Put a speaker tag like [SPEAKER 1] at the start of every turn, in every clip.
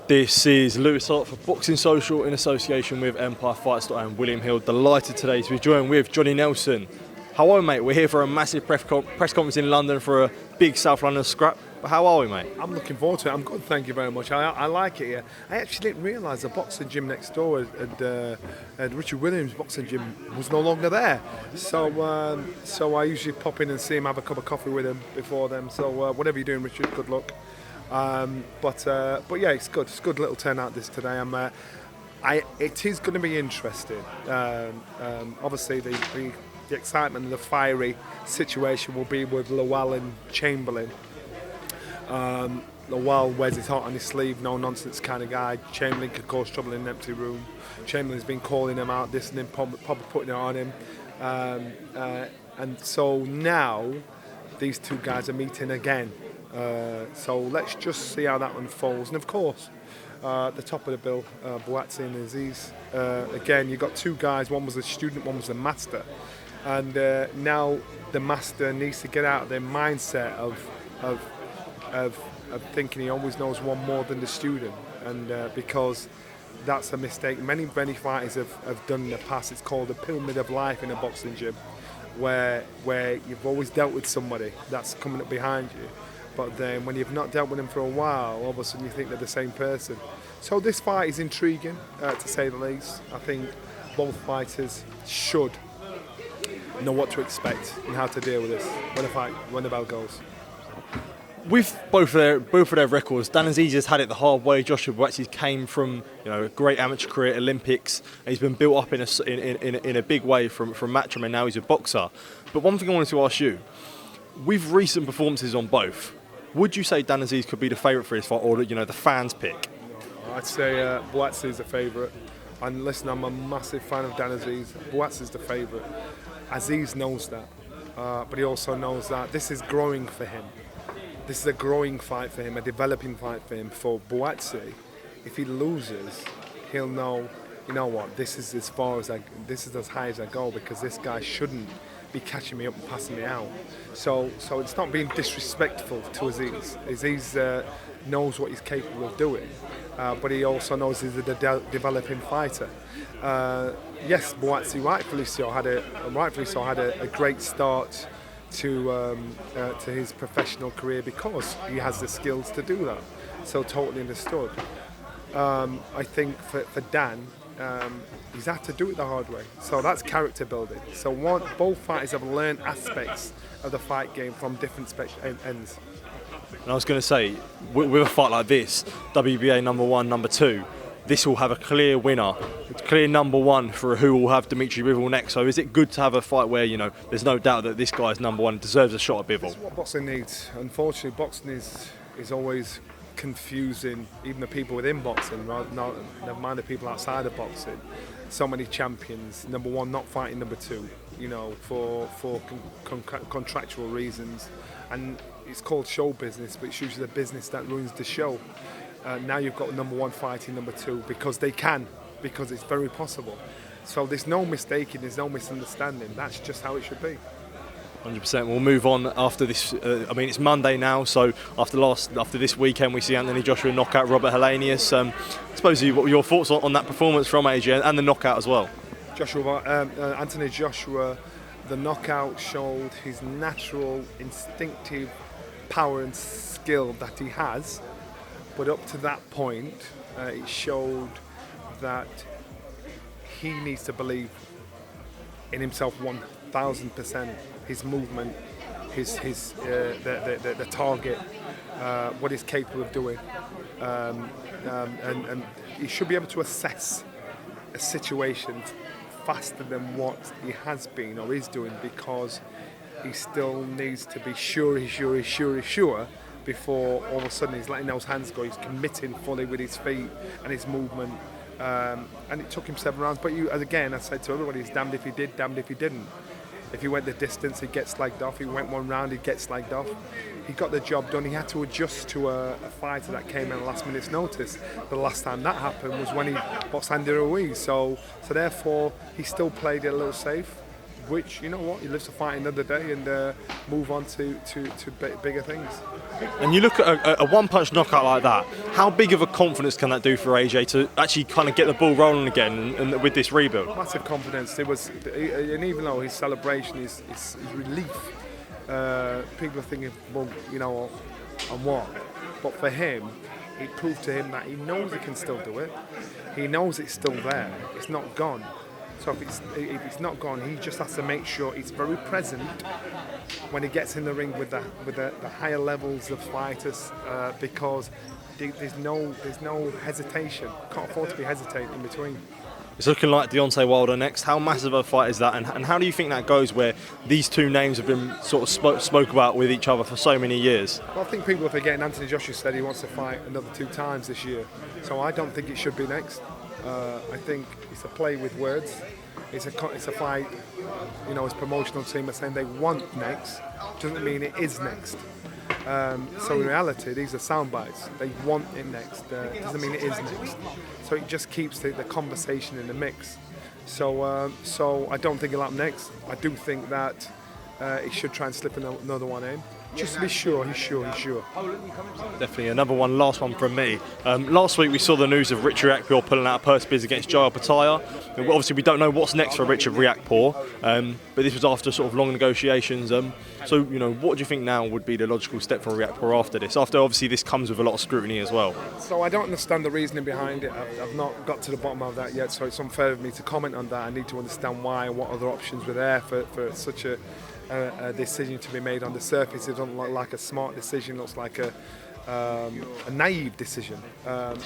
[SPEAKER 1] This is Lewis Hart for Boxing Social in association with Empire Fight and William Hill. Delighted today to be joined with Johnny Nelson. How are we, mate? We're here for a massive press conference in London for a big South London scrap. But how are we, mate?
[SPEAKER 2] I'm looking forward to it. I'm good, thank you very much. I like it here. I actually didn't realise the boxing gym next door at Richard Williams' boxing gym was no longer there. So I usually pop in and see him, have a cup of coffee with him before them. So whatever you're doing, Richard, good luck. But yeah, it's good. It's a good little turnout this today. It is going to be interesting. Obviously, the excitement and the fiery situation will be with Lowell and Chamberlain. Lowell wears his heart on his sleeve, no nonsense kind of guy. Chamberlain could cause trouble in an empty room. Chamberlain's been calling him out, this and him, probably putting it on him. And so now these two guys are meeting again. So let's just see how that unfolds. And of course, the top of the bill, Buatsi and Azeez. Again, you've got two guys, one was a student, one was a master. And now the master needs to get out of their mindset of thinking he always knows one more than the student. And because that's a mistake many fighters have done in the past. It's called the pyramid of life in a boxing gym, where you've always dealt with somebody that's coming up behind you. But then when you've not dealt with them for a while, all of a sudden you think they're the same person. So this fight is intriguing, to say the least. I think both fighters should know what to expect and how to deal with this when the bell goes.
[SPEAKER 1] With both of their records, Dan Azeez has had it the hard way. Joshua Buatsi came from a great amateur career at Olympics, and he's been built up in a big way from Matchroom, and now he's a boxer. But one thing I wanted to ask you, with recent performances on both, would you say Dan Azeez could be the favourite for his fight, or the fans' pick?
[SPEAKER 2] I'd say Buatsi is the favourite. And listen, I'm a massive fan of Dan Azeez. Buatsi is the favourite. Azeez knows that, but he also knows that this is growing for him. This is a growing fight for him, a developing fight for him. For Buatsi, if he loses, he'll know, you know what, this is as high as I go, because this guy shouldn't be catching me up and passing me out. So it's not being disrespectful to Azeez. Azeez knows what he's capable of doing, but he also knows he's a developing fighter. Yes, Buatsi rightfully so had a great start to his professional career because he has the skills to do that. So totally understood. I think for Dan, he's had to do it the hard way. So that's character building. So both fighters have learned aspects of the fight game from different ends.
[SPEAKER 1] And I was going to say, with a fight like this, WBA number 1, number 2, this will have a clear winner, a clear number 1 for who will have Dimitri Bivol next. So is it good to have a fight where, there's no doubt that this guy's number 1 deserves a shot at Bivol?
[SPEAKER 2] That's what boxing needs. Unfortunately, boxing is always confusing, even the people within boxing, never mind the people outside of boxing. So many champions, number 1 not fighting number 2, for contractual reasons. And it's called show business, but it's usually the business that ruins the show. Now you've got number 1 fighting number 2 because it's very possible. So there's no mistaking, there's no misunderstanding. That's just how it should be.
[SPEAKER 1] 100%. We'll move on after this. It's Monday now, so after this weekend, we see Anthony Joshua knock out Robert Helenius. I suppose what were your thoughts on that performance from AJ and the knockout as well?
[SPEAKER 2] Anthony Joshua, the knockout showed his natural, instinctive power and skill that he has. But up to that point, it showed that he needs to believe in himself 1,000%. His movement, the target, what he's capable of doing, and he should be able to assess a situation faster than what he has been or is doing, because he still needs to be sure before all of a sudden he's letting those hands go. He's committing fully with his feet and his movement, and it took him 7 rounds. But I said to everybody, he's damned if he did, damned if he didn't. If he went the distance, he'd get slagged off. He went one round, he'd get slagged off. He got the job done. He had to adjust to a fighter that came in at last minute's notice. The last time that happened was when he boxed Andy Ruiz. So therefore, he still played it a little safe. Which, you know what, he lives to fight another day and move on to bigger things.
[SPEAKER 1] And you look at a one-punch knockout like that, how big of a confidence can that do for AJ to actually kind of get the ball rolling again and with this rebuild?
[SPEAKER 2] Massive confidence. And even though his celebration is relief, people are thinking, well, you know, on what? But for him, it proved to him that he knows he can still do it. He knows it's still there. It's not gone. So if it's not gone, he just has to make sure he's very present when he gets in the ring with the higher levels of fighters, because there's no hesitation. Can't afford to be hesitating in between.
[SPEAKER 1] It's looking like Deontay Wilder next. How massive a fight is that, and how do you think that goes where these two names have been sort of spoke about with each other for so many years?
[SPEAKER 2] Well, I think people are forgetting Anthony Joshua said he wants to fight another 2 times this year, so I don't think it should be next. I think it's a play with words. It's a fight. You know, his promotional team are saying they want next. Doesn't mean it is next. So in reality, these are sound bites. They want it next. Doesn't mean it is next. So it just keeps the conversation in the mix. So I don't think it'll happen next. I do think that he should try and slip another one in. Just to be sure, he's sure.
[SPEAKER 1] Definitely another one, last one from me. Last week we saw the news of Richard Riakporhe pulling out a purse bid against Joshua Buatsi. Obviously we don't know what's next for Richard Riakporhe, but this was after sort of long negotiations. So, you know, what do you think now would be the logical step for Riakporhe after this? After obviously this comes with a lot of scrutiny as well.
[SPEAKER 2] So I don't understand the reasoning behind it. I've not got to the bottom of that yet, so it's unfair of me to comment on that. I need to understand why and what other options were there for such a decision to be made. On the surface. It doesn't look like a smart decision. It looks like a naive decision.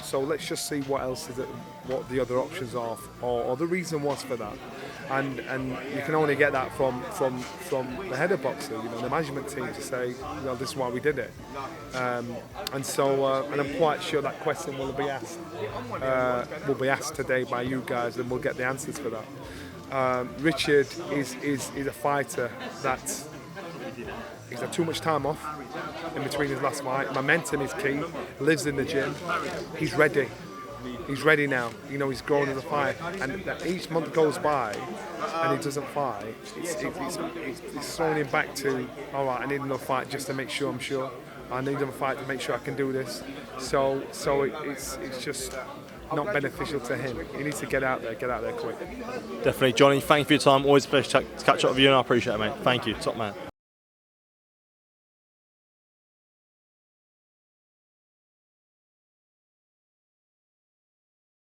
[SPEAKER 2] So let's just see what else is it, what the other options are, or the reason was for that. And you can only get that from the head of boxing, you know, the management team, to say, you know, this is why we did it. And I'm quite sure that question will be asked today by you guys, and we'll get the answers for that. Richard is a fighter that he's had too much time off in between his last fight. Momentum is key. Lives in the gym. He's ready. He's ready now. You know, he's grown as a fighter. And each month goes by and he doesn't fight. It's throwing him back to, all right, I need another fight just to make sure I'm sure. I need another fight to make sure I can do this. So it's just not beneficial to him. He needs to get out there quick.
[SPEAKER 1] Definitely, Johnny. Thank you for your time. Always a pleasure to catch up with you, and I appreciate it, mate. Thank you, top man.